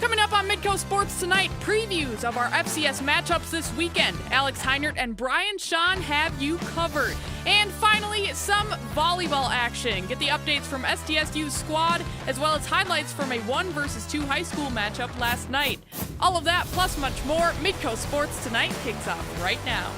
Coming up on Midco Sports Tonight, previews of our FCS matchups this weekend. Alex Heinert and Brian Sean have you covered. And finally, some volleyball action. Get the updates from SDSU's squad, as well as highlights from a 1 versus 2 high school matchup last night. All of that plus much more. Midco Sports Tonight kicks off right now.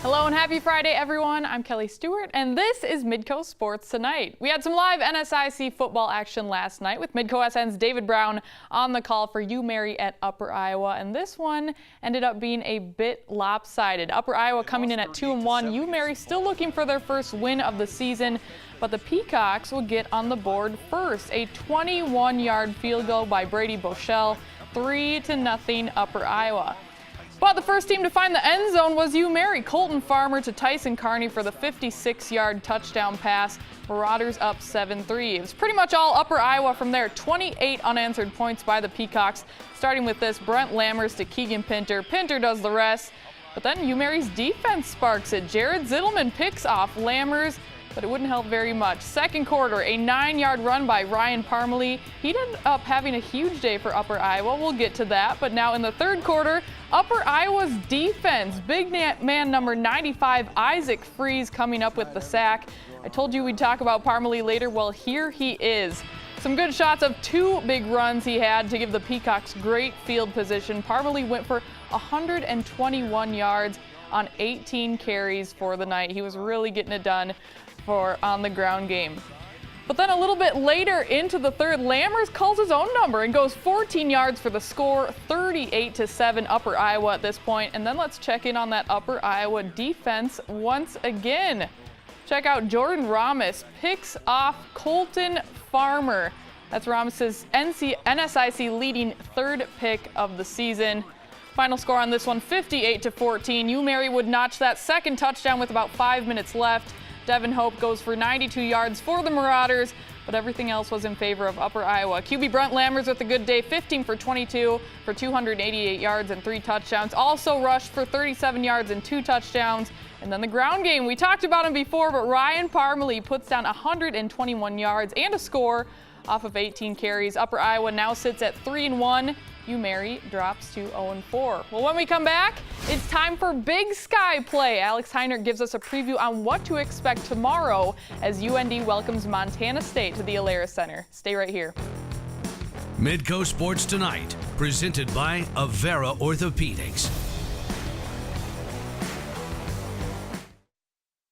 Hello and happy Friday, everyone. I'm Kelly Stewart, and this is Midco Sports Tonight. We had some live NSIC football action last night with Midco SN's David Brown on the call for UMary at Upper Iowa, and this one ended up being a bit lopsided. Upper Iowa coming in at 2-1. UMary still looking for their first win of the season, but the Peacocks will get on the board first. A 21-yard field goal by Brady Boschel, 3-0 Upper Iowa. But the first team to find the end zone was UMary. Colton Farmer to Tyson Carney for the 56-yard touchdown pass. Marauders up 7-3. It was pretty much all Upper Iowa from there. 28 unanswered points by the Peacocks. Starting with this, Brent Lammers to Keegan Pinter. Pinter does the rest. But then UMary's defense sparks it. Jared Zittelman picks off Lammers, but it wouldn't help very much. Second quarter, a 9-yard run by Ryan Parmalee. He ended up having a huge day for Upper Iowa. We'll get to that. But now in the third quarter, Upper Iowa's defense, big man number 95, Isaac Freeze, coming up with the sack. I told you we'd talk about Parmalee later. Well, here he is. Some good shots of 2 big runs he had to give the Peacocks great field position. Parmalee went for 121 yards on 18 carries for the night. He was really getting it done for on the ground game. But then a little bit later into the third, Lammers calls his own number and goes 14 yards for the score, 38-7 Upper Iowa at this point. And then let's check in on that Upper Iowa defense once again. Check out Jordan Ramos picks off Colton Farmer. That's Ramos's NSIC leading third pick of the season. Final score on this one, 58-14. UMary would notch that second touchdown with about 5 minutes left. Devin Hope goes for 92 yards for the Marauders, but everything else was in favor of Upper Iowa. QB Brent Lammers with a good day, 15 for 22 for 288 yards and 3 touchdowns. Also rushed for 37 yards and 2 touchdowns. And then the ground game, we talked about him before, but Ryan Parmalee puts down 121 yards and a score off of 18 carries. Upper Iowa now sits at 3-1. UMary drops to 0-4. Well, when we come back, it's time for Big Sky play. Alex Heinert gives us a preview on what to expect tomorrow as UND welcomes Montana State to the Alara Center. Stay right here. Midco Sports Tonight, presented by Avera Orthopedics.